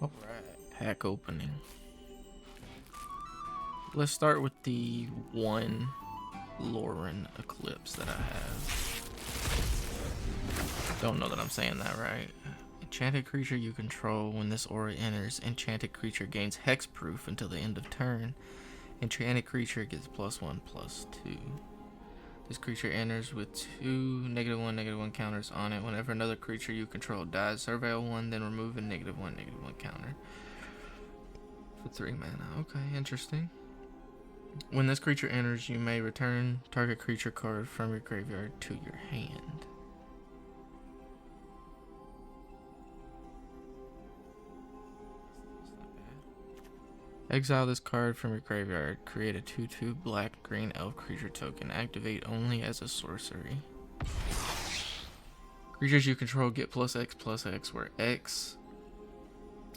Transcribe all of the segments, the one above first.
Alright, pack opening. Let's start with the one Lauren Eclipse that I have. Don't know that I'm saying that right. Enchanted creature you control. When this aura enters, enchanted creature gains hexproof until the end of turn. Enchanted creature gets +1/+2. This creature enters with two -1/-1 counters on it. Whenever another creature you control dies, surveil one, then remove a -1/-1 counter. For 3 mana. Okay, interesting. When this creature enters, you may return target creature card from your graveyard to your hand. Exile this card from your graveyard. Create a 2/2 black-green elf creature token. Activate only as a sorcery. Creatures you control get +X/+X, where X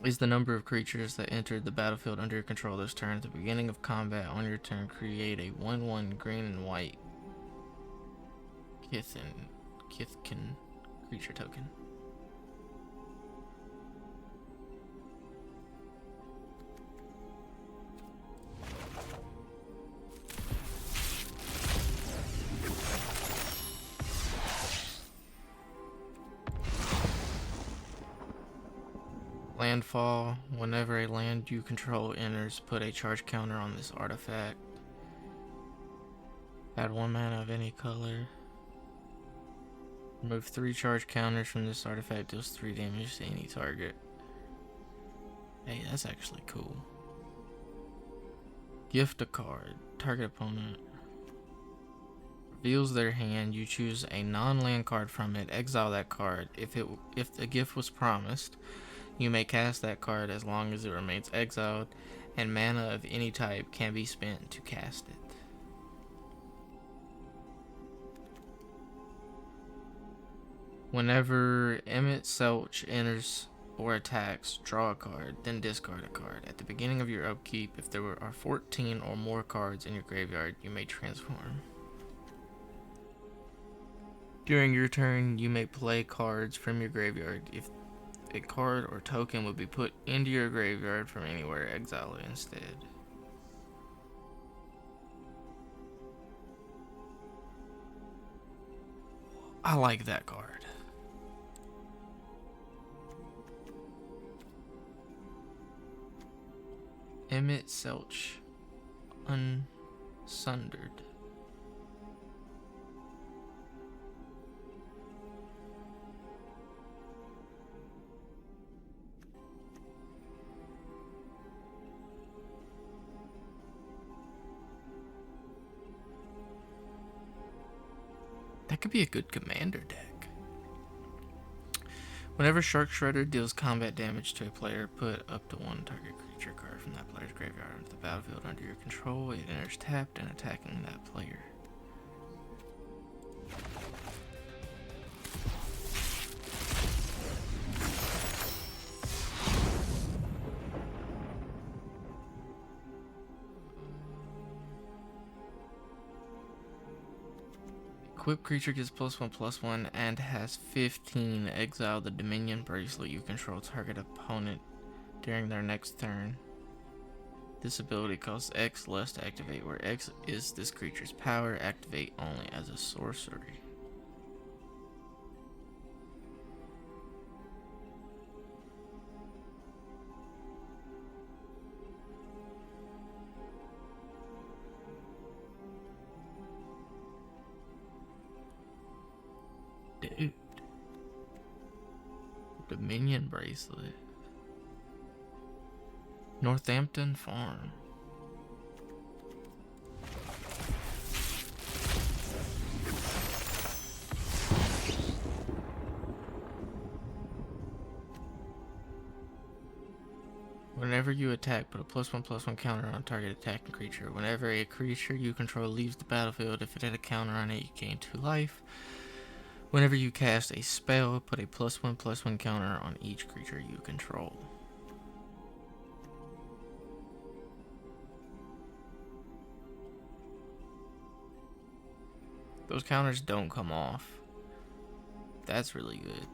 is the number of creatures that entered the battlefield under your control this turn. At the beginning of combat on your turn, create a 1/1 green and white Kithkin creature token. Landfall. Whenever a land you control enters, put a charge counter on this artifact. Add 1 mana of any color. Remove 3 charge counters from this artifact, deals 3 damage to any target. Hey, that's actually cool. Gift a card. Target opponent reveals their hand. You choose a non-land card from it. Exile that card. If the gift was promised, you may cast that card as long as it remains exiled, and mana of any type can be spent to cast it. Whenever Emmett Selch enters or attacks, draw a card, then discard a card. At the beginning of your upkeep, if there are 14 or more cards in your graveyard, you may transform. During your turn, you may play cards from your graveyard. If a card or token would be put into your graveyard from anywhere, exile it instead. I like that card. Emmett Selch, Unsundered. That could be a good commander deck. Whenever Shark Shredder deals combat damage to a player, put up to 1 target creature card from that player's graveyard onto the battlefield under your control. It enters tapped and attacking that player. Equipped creature gets +1/+1 and has 15. Exile the Dominion Bracelet you control target opponent during their next turn. This ability costs X less to activate, where X is this creature's power. Activate only as a sorcery. Dude. Dominion Bracelet. Northampton Farm. Whenever you attack, put a +1/+1 counter on target attacking creature. Whenever a creature you control leaves the battlefield, if it had a counter on it, you gain 2 life. Whenever you cast a spell, put a +1/+1 counter on each creature you control. Those counters don't come off. That's really good.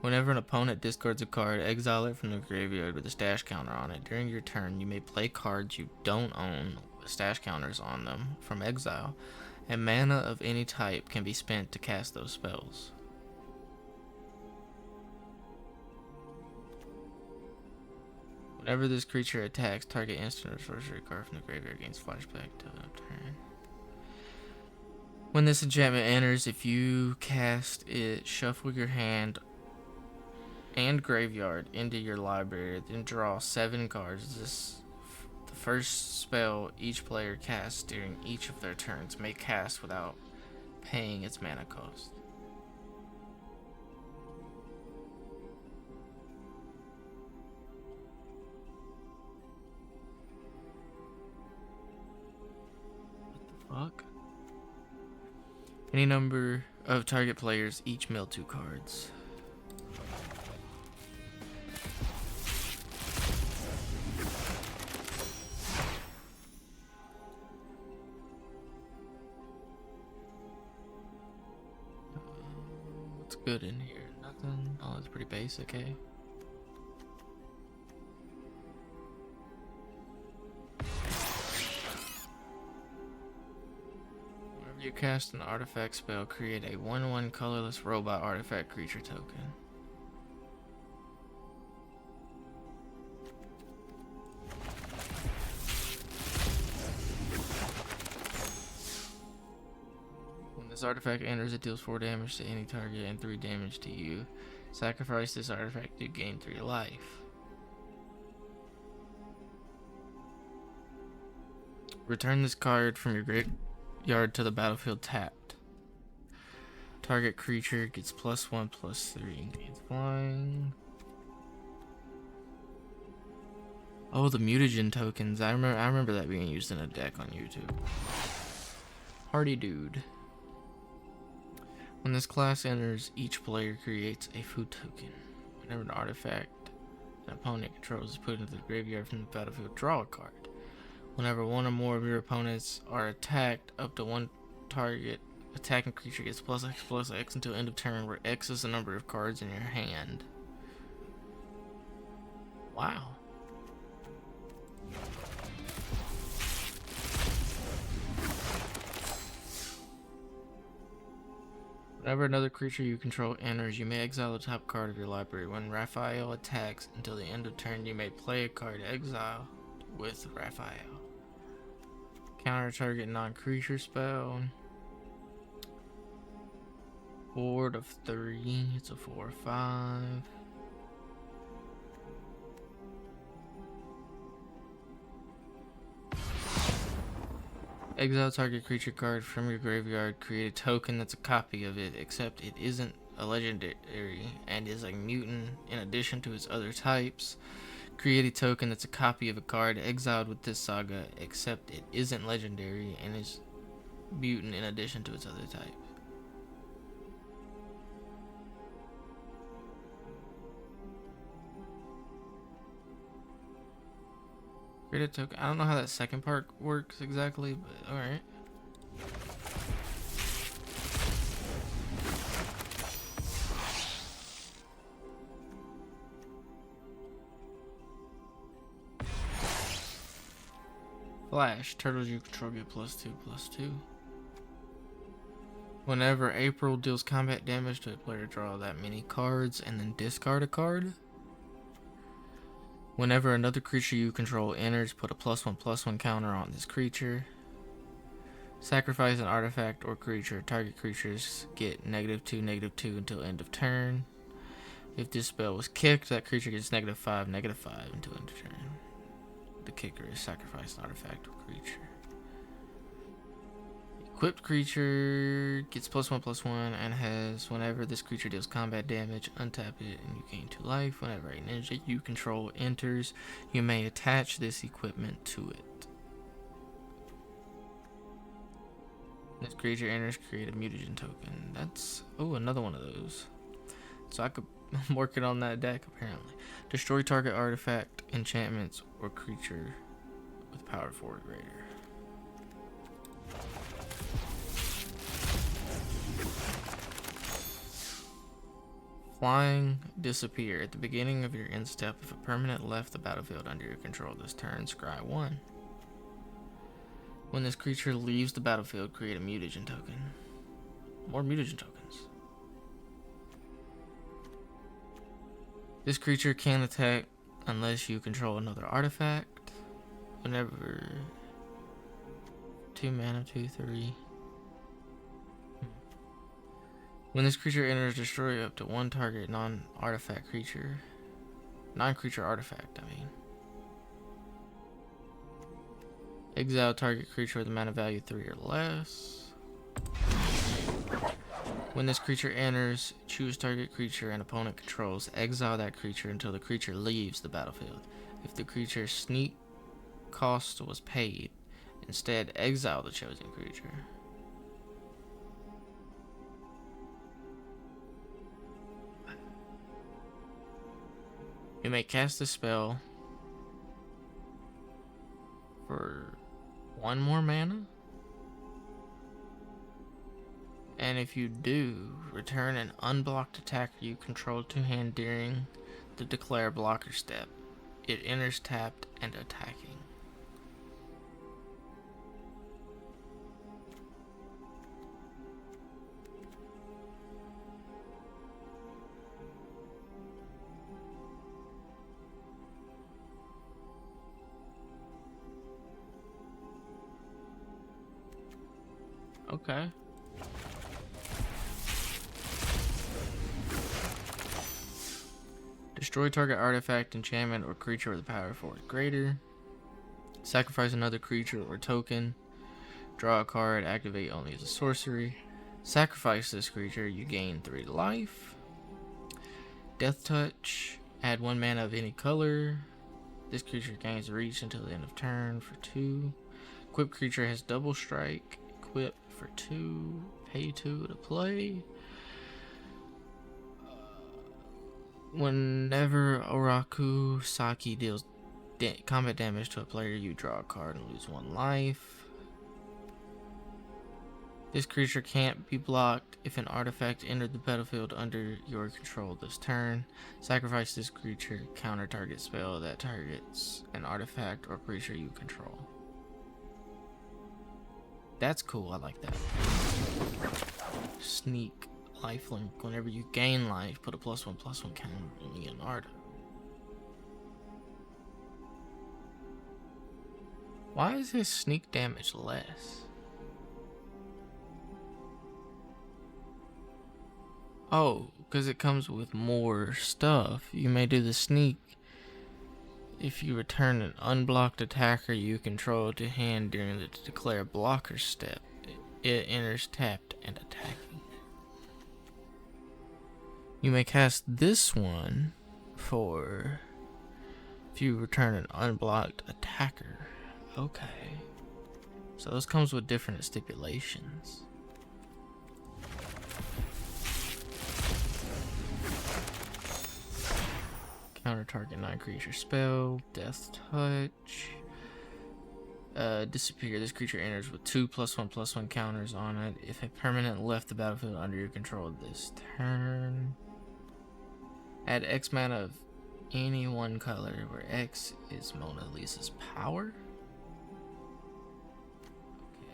Whenever an opponent discards a card, exile it from the graveyard with a stash counter on it. During your turn, you may play cards you don't own with stash counters on them from exile, and mana of any type can be spent to cast those spells. Whenever this creature attacks, target instant or sorcery card from the graveyard gains flashback till end of turn. When this enchantment enters, if you cast it, shuffle your hand and graveyard into your library, then draw 7 cards. The first spell each player casts during each of their turns may cast without paying its mana cost. What the fuck? Any number of target players each mill 2 cards. What's good in here? Nothing. Oh, it's pretty basic, eh? You cast an artifact spell, create a 1/1 colorless robot artifact creature token. When this artifact enters, it deals 4 damage to any target and 3 damage to you. Sacrifice this artifact to gain 3 life. Return this card from your graveyard to the battlefield tapped. Target creature gets +1/+3 and gains flying. Oh, the mutagen tokens. I remember that being used in a deck on YouTube. Party dude. When this class enters, each player creates a food token. Whenever an artifact an opponent controls is put into the graveyard from the battlefield, draw a card. Whenever one or more of your opponents are attacked, up to one target attacking creature gets +X until end of turn, where X is the number of cards in your hand. Wow. Whenever another creature you control enters, you may exile the top card of your library. When Raphael attacks until the end of turn, you may play a card exile with Raphael. Counter target non-creature spell. Board of 3. It's a 4/5. Exile target creature card from your graveyard. Create a token that's a copy of it, except it isn't a legendary and is a mutant in addition to its other types. Create a token that's a copy of a card exiled with this saga, except it isn't legendary and is mutant in addition to its other types. Create a token. I don't know how that second part works exactly, but alright. Flash. Turtles you control get +2/+2. Whenever April deals combat damage to a player, draw that many cards and then discard a card. Whenever another creature you control enters, put a +1/+1 counter on this creature. Sacrifice an artifact or creature. Target creatures get -2/-2 until end of turn. If this spell was kicked, that creature gets -5/-5 until end of turn. The kicker is sacrifice an artifact or creature. Equipped creature gets +1/+1 and has, whenever this creature deals combat damage, untap it and you gain 2 life. Whenever a ninja you control enters, you may attach this equipment to it. This creature enters, create a mutagen token. That's, oh, another one of those. So I'm working on that deck apparently. Destroy target artifact, enchantments, or creature with power 4 or greater. Flying, disappear. At the beginning of your end step, if a permanent left the battlefield under your control this turn, scry 1. When this creature leaves the battlefield, create a mutagen token. More mutagen tokens. This creature can't attack unless you control another artifact. Whenever 2 mana, 2, 3. When this creature enters, destroy up to one target non-artifact creature. Non-creature artifact, I mean. Exile target creature with a mana value 3 or less. When this creature enters, choose target creature and opponent controls. Exile that creature until the creature leaves the battlefield. If the creature's sneak cost was paid, instead exile the chosen creature. You may cast a spell for 1 more mana. And if you do, return an unblocked attacker you control to hand during the declare blocker step. It enters tapped and attacking. Okay. Destroy target artifact, enchantment, or creature with a power of 4 or greater. Sacrifice another creature or token. Draw a card, activate only as a sorcery. Sacrifice this creature, you gain 3 life. Death Touch, add 1 mana of any color. This creature gains reach until the end of turn for 2. Equip creature has double strike. Equip for 2. Pay 2 to play. Whenever Oraku Saki deals combat damage to a player, you draw a card and lose 1 life. This creature can't be blocked if an artifact entered the battlefield under your control this turn. Sacrifice this creature, counter target spell that targets an artifact or creature you control. That's cool, I like that. Sneak. Lifelink. Whenever you gain life, put a +1/+1 counter on Leonardo. Why is his sneak damage less? Oh, because it comes with more stuff. You may do the sneak if you return an unblocked attacker you control to hand during the declare blocker step. It enters tapped and attacking. You may cast this one for if you return an unblocked attacker. Okay. So this comes with different stipulations. Counter target non-creature spell. Death Touch. Disappear. This creature enters with 2 +1/+1 counters on it. If a permanent left the battlefield under your control this turn. Add X mana of any one color, where X is Mona Lisa's power.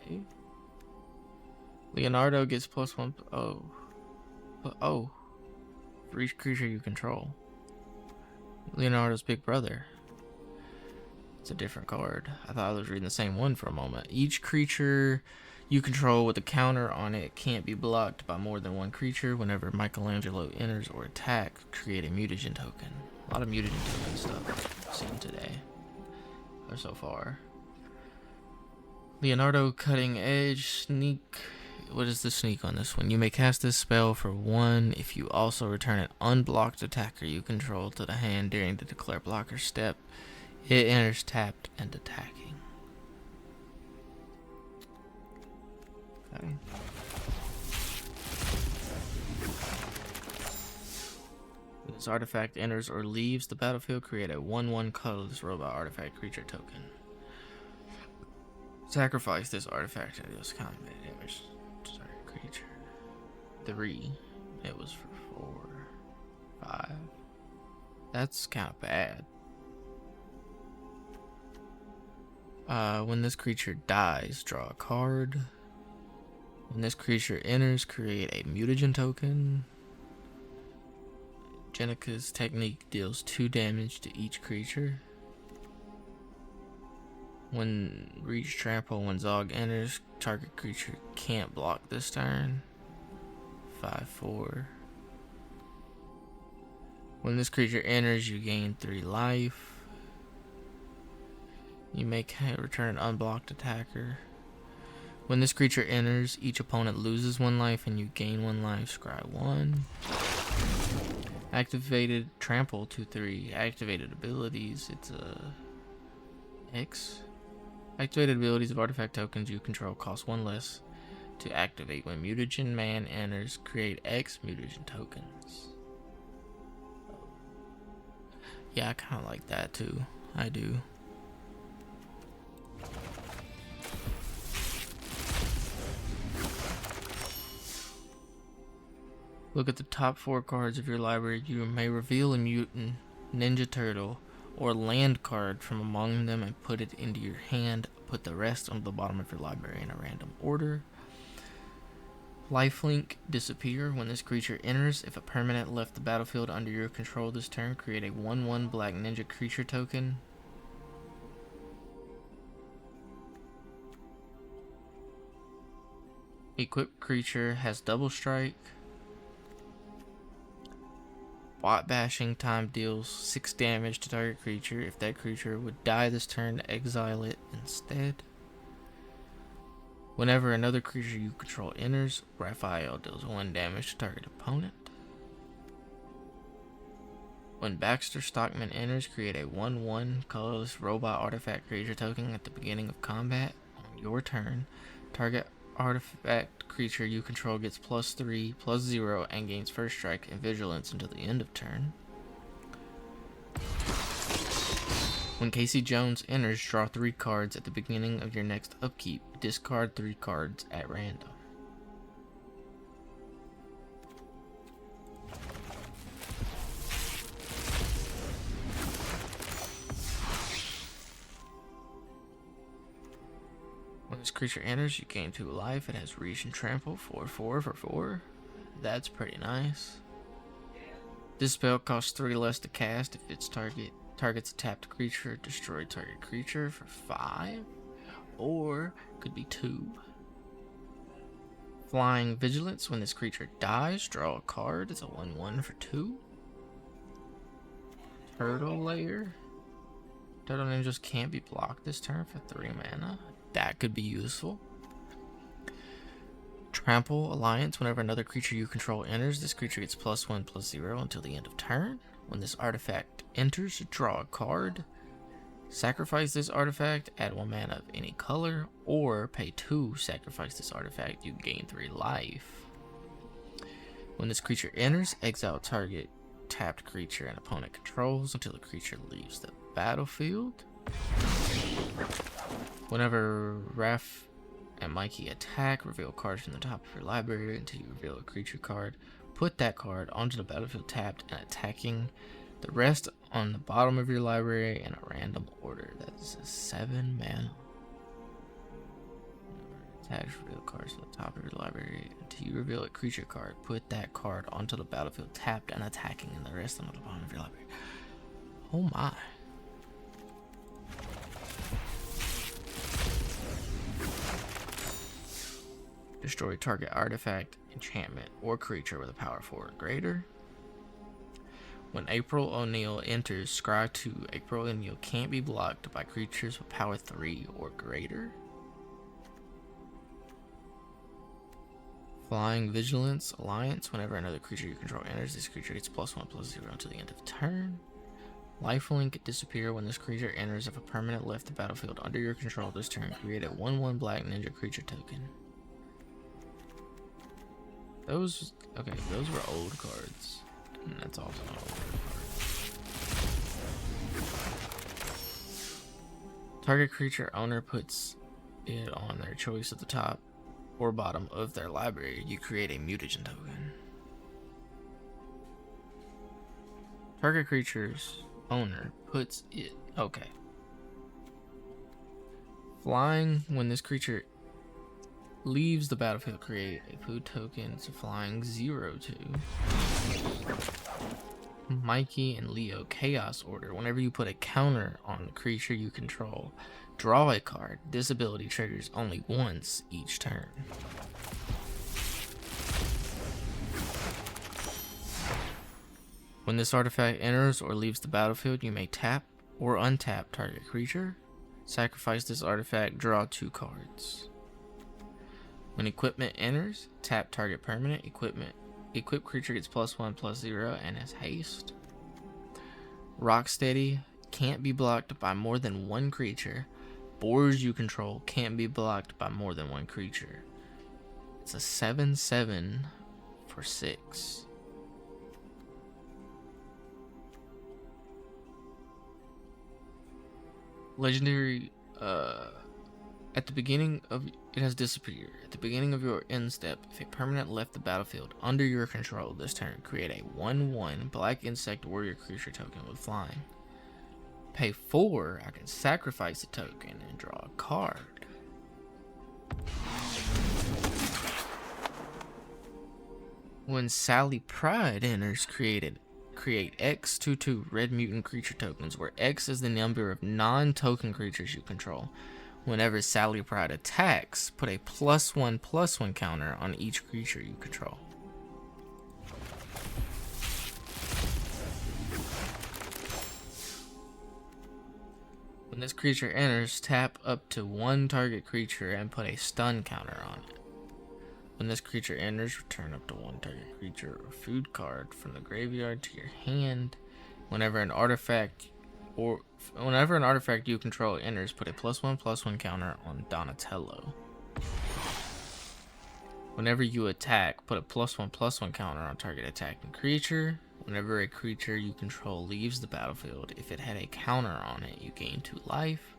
Okay. Leonardo gets +1. Oh. For each creature you control. Leonardo's big brother. It's a different card. I thought I was reading the same one for a moment. Each creature you control with a counter on it can't be blocked by more than 1 creature. Whenever Michelangelo enters or attacks, create a mutagen token. A lot of mutagen token stuff I've seen today, or so far. Leonardo Cutting Edge Sneak. What is the sneak on this one? You may cast this spell for 1 if you also return an unblocked attacker you control to the hand during the declare blocker step. It enters tapped and attacking. Okay. When this artifact enters or leaves the battlefield, create a 1/1 colorless robot artifact creature token. Sacrifice this artifact and deals combat damage to target creature. 3. It was for 4. That's kind of bad. When this creature dies, draw a card. When this creature enters, create a mutagen token. Jenika's technique deals 2 damage to each creature. When reach trample, when Zog enters, target creature can't block this turn. 5/4. When this creature enters, you gain 3 life. You may return an unblocked attacker. When this creature enters, each opponent loses 1 life and you gain 1 life. Scry 1. Activated trample 2/3. Activated abilities. It's a X. Activated abilities of artifact tokens you control cost 1 less to activate. When mutagen man enters, create X mutagen tokens. Yeah, I kind of like that too. I do. Look at the top 4 cards of your library. You may reveal a mutant, ninja turtle, or land card from among them and put it into your hand. Put the rest on the bottom of your library in a random order. Lifelink disappear. When this creature enters, if a permanent left the battlefield under your control this turn, create a 1/1 black ninja creature token. Equipped creature has double strike. Bot bashing time deals 6 damage to target creature. If that creature would die this turn, exile it instead. Whenever another creature you control enters, Raphael deals 1 damage to target opponent. When Baxter Stockman enters, create a 1/1 colorless robot artifact creature token at the beginning of combat. On your turn, target artifact creature you control gets +3/+0 and gains first strike and vigilance until the end of turn. When Casey Jones enters, draw 3 cards at the beginning of your next upkeep. Discard 3 cards at random. When this creature enters, you gain 2 life. It has reach and trample. 4/4 for 4. That's pretty nice. This spell costs 3 less to cast if its targets a tapped creature. Destroy target creature for 5. Or could be 2. Flying Vigilance. When this creature dies, draw a card. It's a 1/1 for 2. Turtle Lair. Turtle Ninjas can't be blocked this turn for 3 mana. That could be useful. Trample Alliance. Whenever another creature you control enters, this creature gets +1/+0 until the end of turn. When this artifact enters, draw a card. Sacrifice this artifact, add 1 mana of any color, or pay 2, sacrifice this artifact, you gain 3 life. When this creature enters, exile target tapped creature an opponent controls until the creature leaves the battlefield. Whenever Raph and Mikey attack, reveal cards from the top of your library until you reveal a creature card. Put that card onto the battlefield tapped and attacking. The rest on the bottom of your library in a random order. That's a 7 mana. Attach, reveal cards from the top of your library until you reveal a creature card. Put that card onto the battlefield tapped and attacking, and the rest on the bottom of your library. Oh my. Destroy target artifact, enchantment, or creature with a power 4 or greater. When April O'Neil enters, scry 2. April O'Neil can't be blocked by creatures with power 3 or greater. Flying Vigilance Alliance. Whenever another creature you control enters, this creature gets +1/+0 until the end of turn. Lifelink disappear. When this creature enters, if a permanent left the battlefield under your control this turn, create a 1/1 black ninja creature token. Those were old cards. And that's also an old card. Target creature owner puts it on their choice at the top or bottom of their library. You create a mutagen token. Target creature's owner puts it. Okay. Flying, when this creature leaves the battlefield, create a food token. It's a flying 0/2. Mikey and Leo Chaos Order. Whenever you put a counter on the creature you control, draw a card. This ability triggers only once each turn. When this artifact enters or leaves the battlefield, you may tap or untap target creature. Sacrifice this artifact, draw 2 cards. When equipment enters, tap target permanent. Equipped creature gets +1/+0 and has haste. Rocksteady can't be blocked by more than 1 creature. Boars you control can't be blocked by more than 1 creature. It's a 7/7 for 6. Legendary, at the beginning of it has disappeared. At the beginning of your end step, if a permanent left the battlefield under your control this turn, create a 1/1 black insect warrior creature token with flying. Pay 4, I can sacrifice a token and draw a card. When Sally Pride enters, create X 2/2 red mutant creature tokens, where X is the number of non-token creatures you control. Whenever Sally Pride attacks, put a +1/+1 counter on each creature you control. When this creature enters, tap up to 1 target creature and put a stun counter on it. When this creature enters, return up to 1 target creature or food card from the graveyard to your hand. Whenever an artifact you control enters, put a +1/+1 counter on Donatello. Whenever you attack, put a +1/+1 counter on target attacking creature. Whenever a creature you control leaves the battlefield, if it had a counter on it, you gain 2 life.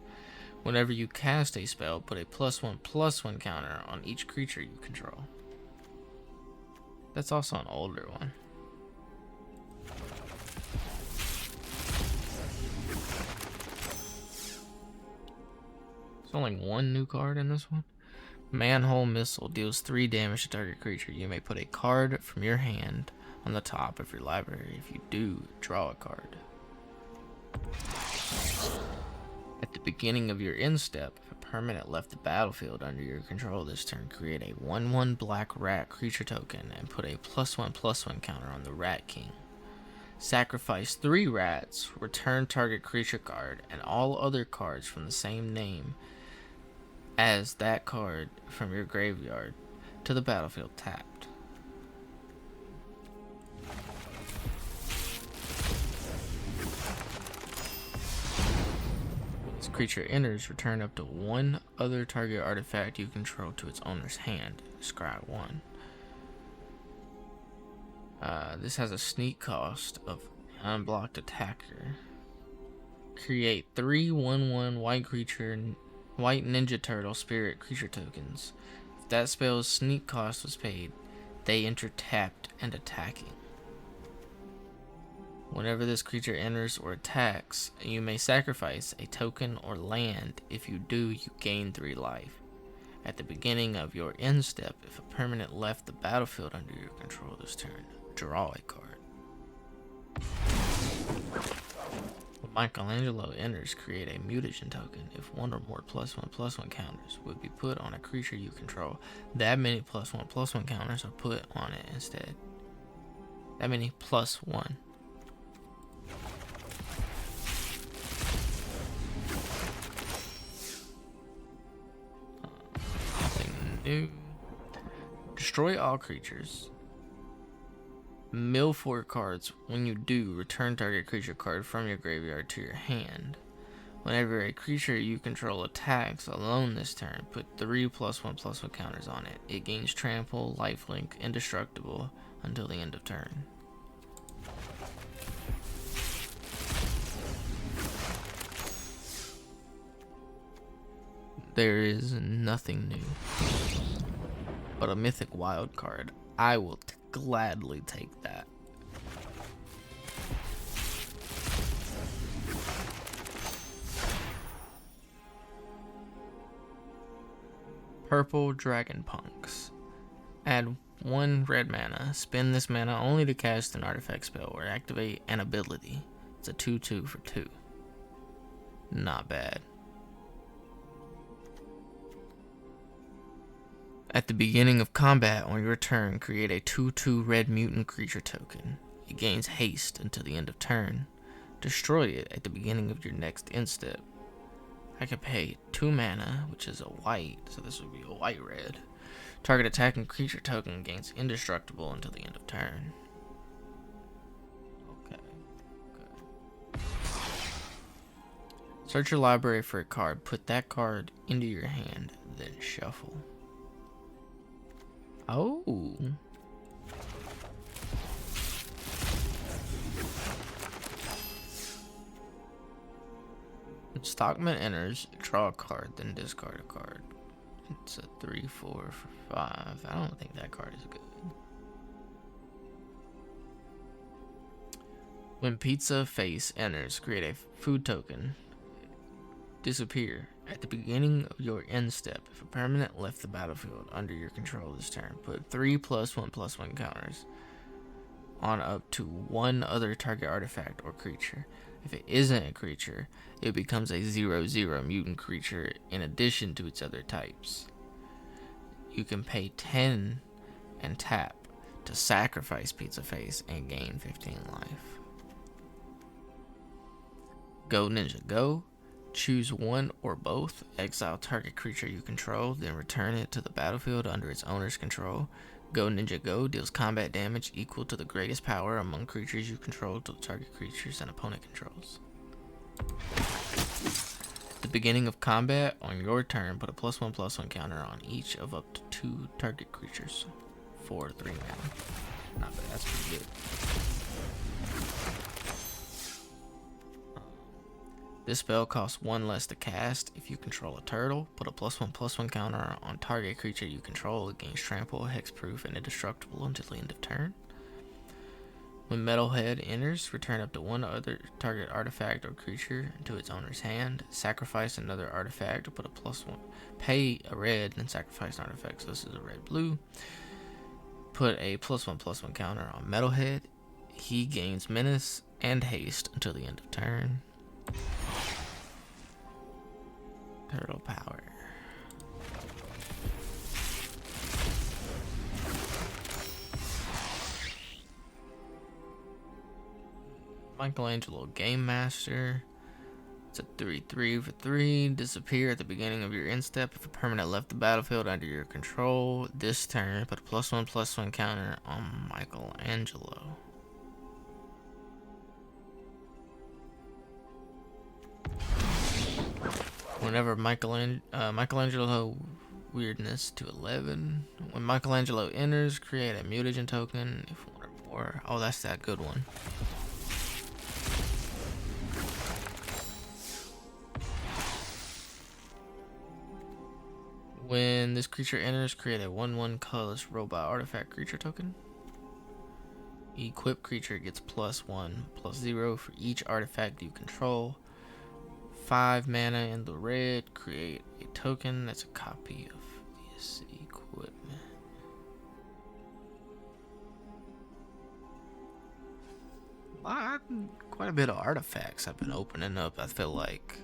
Whenever you cast a spell, put a +1/+1 counter on each creature you control. That's also an older one. There's only 1 new card in this one. Manhole Missile deals 3 damage to target creature. You may put a card from your hand on the top of your library. If you do, draw a card. At the beginning of your end step, if a permanent left the battlefield under your control this turn, create a 1/1 black rat creature token and put a +1/+1 counter on the Rat King. Sacrifice 3 rats, return target creature card and all other cards from the same name as that card from your graveyard to the battlefield tapped. This creature enters, return up to 1 other target artifact you control to its owner's hand. Scry 1. This has a sneak cost of unblocked attacker. Create 3 1/1 white ninja turtle spirit creature tokens. If that spell's sneak cost was paid, they enter tapped and attacking. Whenever this creature enters or attacks, you may sacrifice a token or land. If you do, you gain 3 life. At the beginning of your end step, if a permanent left the battlefield under your control this turn, draw a card. When Michelangelo enters, create a mutation token. If 1 or more +1/+1 counters would be put on a creature you control, that many +1/+1 counters are put on it instead. That many +1. Nothing new. Destroy all creatures. Mill 4 cards. When you do, return target creature card from your graveyard to your hand. Whenever a creature you control attacks alone this turn, put 3 +1/+1 counters on it. It gains trample, lifelink, indestructible until the end of turn. There is nothing new, but a mythic wild card. I will gladly take that. Purple Dragon Punks. Add 1 red mana. Spend this mana only to cast an artifact spell or activate an ability. It's a 2/2 for 2. Not bad. At the beginning of combat on your turn, create a 2/2 red mutant creature token. It gains haste until the end of turn. Destroy it at the beginning of your next end step. I can pay 2 mana, which is a white, so this would be a white-red. Target attacking creature token gains indestructible until the end of turn. Okay. Search your library for a card. Put that card into your hand, then shuffle. Oh. Stockman enters, draw a card, then discard a card. It's a 3/4 for 5. I don't think that card is good. When Pizza Face enters, create a food token. Disappear. At the beginning of your end step, if a permanent left the battlefield under your control this turn, put 3 +1/+1 counters on up to 1 other target artifact or creature. If it isn't a creature, it becomes a 0/0 mutant creature in addition to its other types. You can pay 10 and tap to sacrifice Pizza Face and gain 15 life. Go Ninja Go. Choose 1 or both. Exile target creature you control, then return it to the battlefield under its owner's control. Go Ninja Go deals combat damage equal to the greatest power among creatures you control to the target creatures and opponent controls. At the beginning of combat, on your turn, put a +1/+1 counter on each of up to 2 target creatures. 4 3 mana. Not bad, that's pretty good. This spell costs 1 less to cast. If you control a turtle, put a +1/+1 counter on target creature you control. It gains trample, hexproof, and indestructible until the end of turn. When Metalhead enters, return up to 1 other target artifact or creature into its owner's hand. Sacrifice another artifact, put a +1. Pay a red and sacrifice an artifact. So this is a red-blue. Put a +1/+1 counter on Metalhead. He gains menace and haste until the end of turn. Turtle power. Michelangelo Game Master. It's a 3/3 for 3. Disappear at the beginning of your end step if a permanent left the battlefield under your control. This turn, put a +1/+1 counter on Michelangelo. Whenever Michelangelo weirdness to 11. When Michelangelo enters, create a mutagen token if 1 or more. Oh, that's that good one. When this creature enters, create a 1/1 colorless robot artifact creature token. Equip creature gets +1/+0 for each artifact you control. 5 mana in the red. Create a token that's a copy of this equipment. Quite a bit of artifacts I've been opening up, I feel like.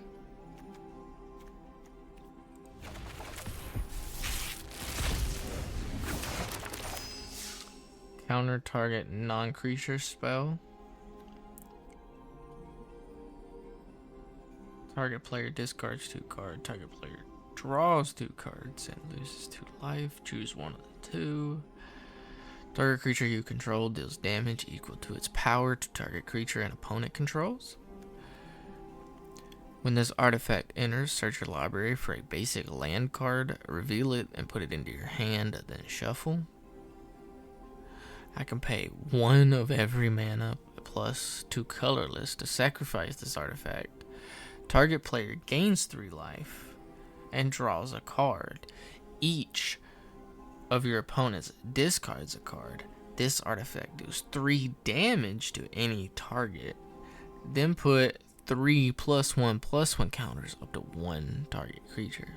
Counter target non-creature spell. Target player discards 2 cards. Target player draws 2 cards and loses 2 life. Choose 1 of the 2. Target creature you control deals damage equal to its power to target creature and opponent controls. When this artifact enters, search your library for a basic land card, reveal it, and put it into your hand, then shuffle. I can pay 1 of every mana plus 2 colorless to sacrifice this artifact. Target player gains 3 life and draws a card. Each of your opponents discards a card. This artifact deals 3 damage to any target. Then put 3 +1/+1 counters up to 1 target creature.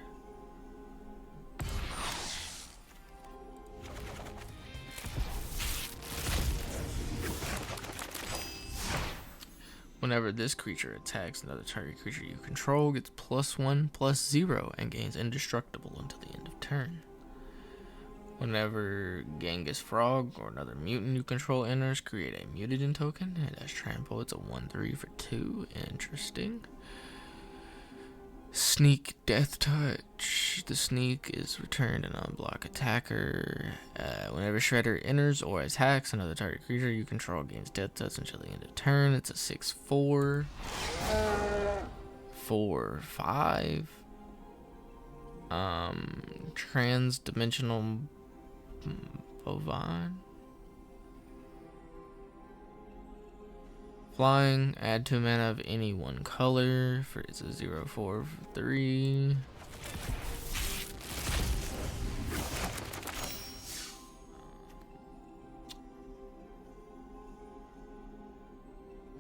Whenever this creature attacks another target creature you control, gets +1/+0 and gains indestructible until the end of turn. Whenever Genghis Frog or another mutant you control enters, create a mutant token. It has trample. It's a 1/3 for 2. Interesting. Sneak Death Touch. The sneak is returned an unblock attacker. Whenever Shredder enters or attacks another target creature you control, gains Death Touch until the end of turn. It's a 6/4. 4/5. Trans-dimensional bovine. Flying, add 2 mana of any one color. It's a 0/4 for 3.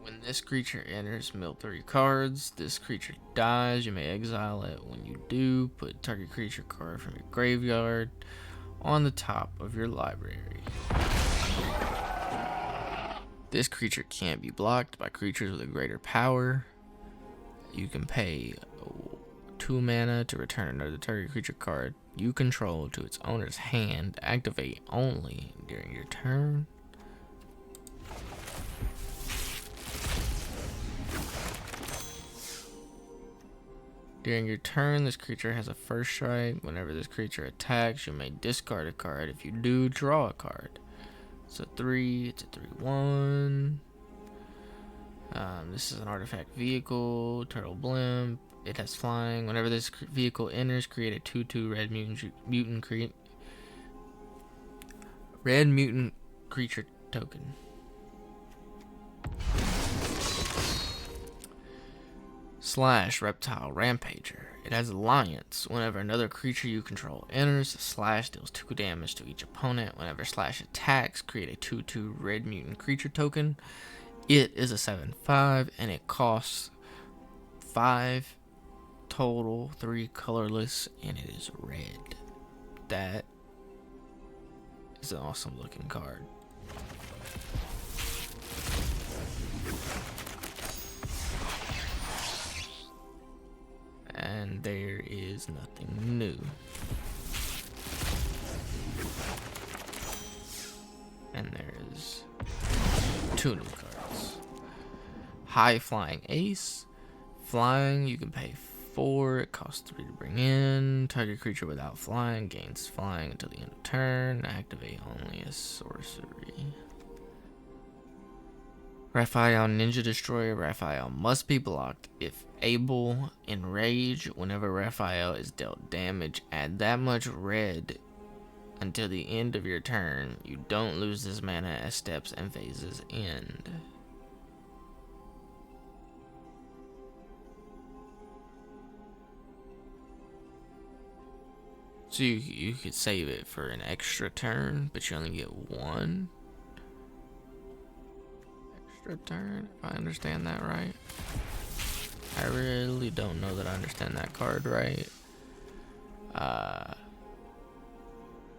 When this creature enters, mill 3 cards. This creature dies. You may exile it. When you do, put target creature card from your graveyard on the top of your library. This creature can't be blocked by creatures with a greater power. You can pay 2 mana to return another target creature card you control to its owner's hand. Activate only during your turn. During your turn, this creature has a first strike. Whenever this creature attacks, you may discard a card. If you do, draw a card. It's a 3, it's a 3/1. This is an artifact vehicle, turtle blimp. It has flying. Whenever this vehicle enters, create a 2/2 red mutant creature token. Slash Reptile Rampager. It has Alliance. Whenever another creature you control enters, Slash deals 2 damage to each opponent. Whenever Slash attacks, create a 2/2 red mutant creature token. It is a 7/5 and it costs 5 total, 3 colorless, and it is red. That is an awesome looking card. And there is nothing new. And there's 2 new cards. High Flying Ace. Flying, you can pay 4. It costs 3 to bring in. Target creature without flying gains flying until the end of turn. Activate only as sorcery. Raphael Ninja Destroyer. Raphael must be blocked if able. Enrage. Whenever Raphael is dealt damage, add that much red until the end of your turn. You don't lose this mana as steps and phases end. So you could save it for an extra turn, but you only get 1 extra turn, if I understand that right. I really don't know that I understand that card right.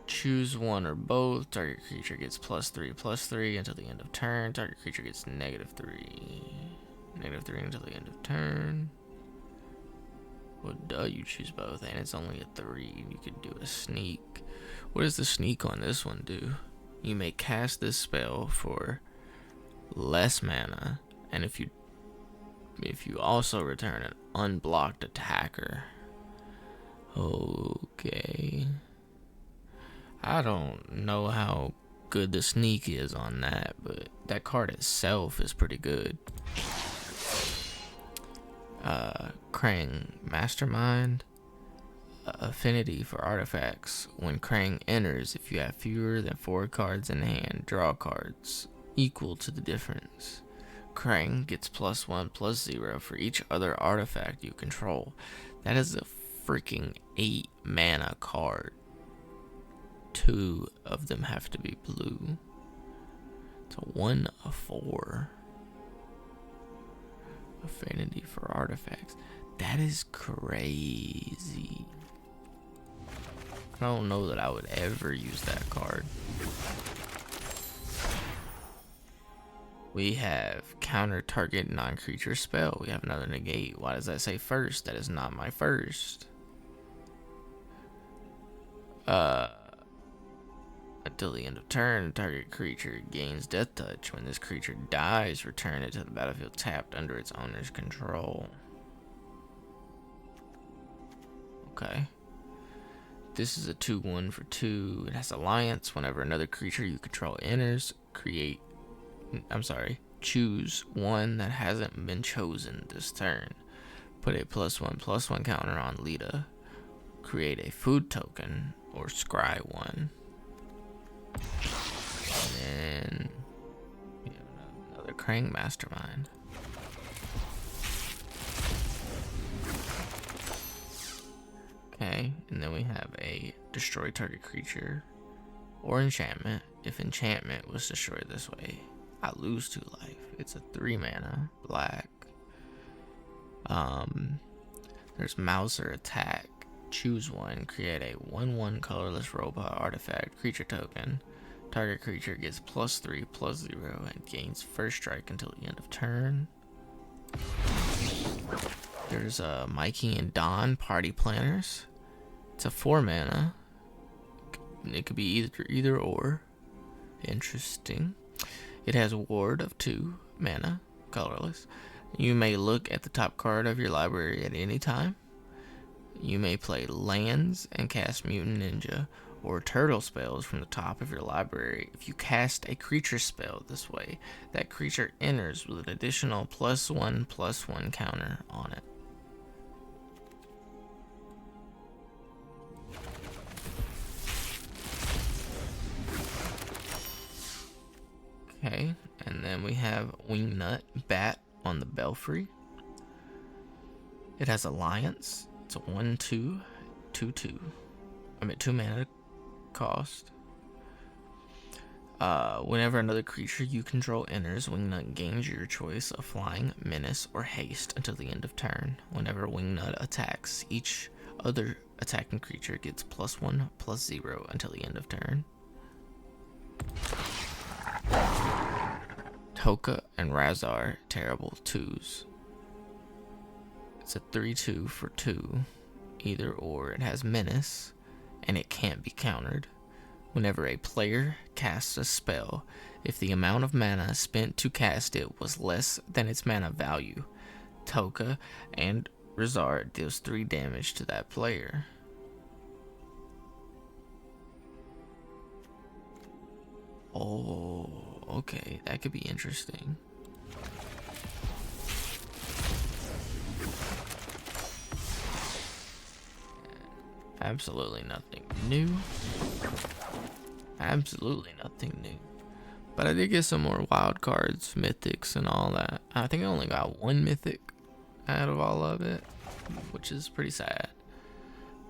Choose one or both. Target creature gets +3/+3 until the end of turn. Target creature gets -3. -3 until the end of turn. Well, duh, you choose both, and it's only a 3. You could do a sneak. What does the sneak on this one do? You may cast this spell for less mana, and if you also return an unblocked attacker. Okay. I don't know how good the sneak is on that, but that card itself is pretty good. Krang Mastermind. Affinity for artifacts. When Krang enters, if you have fewer than 4 cards in hand, draw cards equal to the difference. Krang gets +1/+0 for each other artifact you control. That is a freaking 8 mana card. 2 of them have to be blue. It's a 1/4. Affinity for artifacts. That is crazy. I don't know that I would ever use that card. We have counter target non-creature spell. We have another negate. Why does that say first? That is not my first. Until the end of turn, target creature gains death touch. When this creature dies, return it to the battlefield tapped under its owner's control. Okay. This is a 2/1 for 2. It has Alliance. Whenever another creature you control enters, choose one that hasn't been chosen this turn. Put a +1/+1 counter on Lita. Create a food token or scry one. And then we have another Krang Mastermind. Okay, and then we have a destroy target creature or enchantment. If enchantment was destroyed this way, I lose 2 life. It's a 3 mana black. There's Mouser attack. Choose one. Create a 1/1 colorless robot artifact creature token. Target creature gets +3/+0 and gains first strike until the end of turn. There's Mikey and Don Party Planners. It's a 4 mana. It could be either or. Interesting. It has a ward of 2 mana, colorless. You may look at the top card of your library at any time. You may play lands and cast Mutant Ninja or Turtle spells from the top of your library. If you cast a creature spell this way, that creature enters with an additional +1/+1 counter on it. Okay, and then we have Wingnut Bat on the Belfry. It has Alliance. It's a 1/2, 2/2. 2 mana cost. Whenever another creature you control enters, Wingnut gains your choice of flying, menace, or haste until the end of turn. Whenever Wingnut attacks, each other attacking creature gets +1/+0 until the end of turn. Toka and Razar, terrible 2s. It's a 3/2 for 2. Either or. It has menace, and it can't be countered. Whenever a player casts a spell, if the amount of mana spent to cast it was less than its mana value, Toka and Razar deals 3 damage to that player. Oh, okay, that could be interesting. Absolutely nothing new. Absolutely nothing new. But I did get some more wild cards, mythics, and all that. I think I only got 1 mythic out of all of it, which is pretty sad.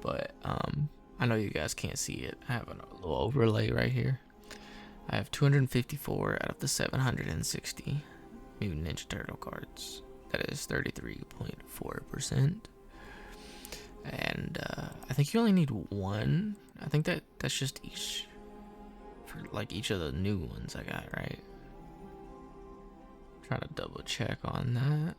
But I know you guys can't see it. I have a little overlay right here. I have 254 out of the 760 Mutant Ninja Turtle cards. That is 33.4%. And I think you only need 1. I think that's just each for like each of the new ones I got, right? Trying to double check on that.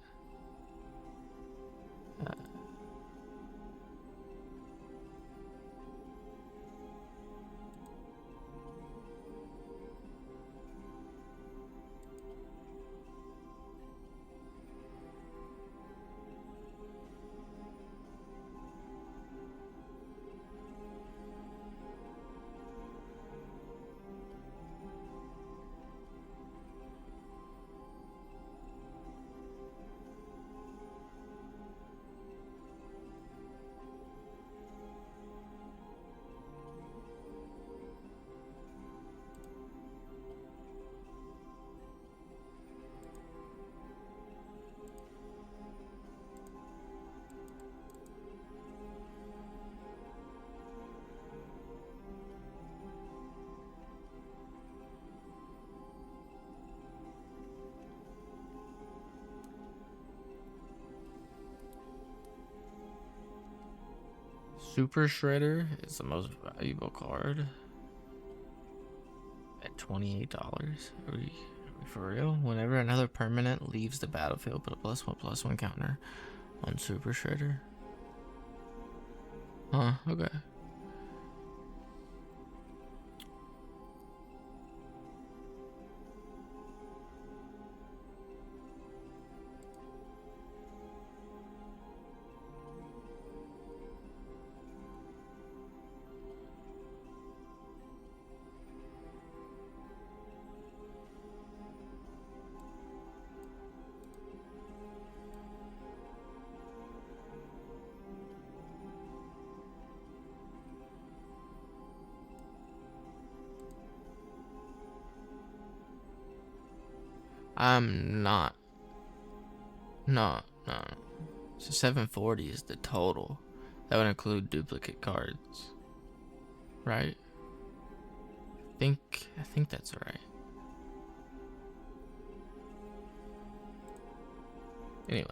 Super Shredder is the most valuable card at $28. Are we For real? Whenever another permanent leaves the battlefield, put a +1/+1 counter on Super Shredder. Huh, okay. I'm not. No, no. So 740 is the total. That would include duplicate cards, right? I think that's right. Anyway.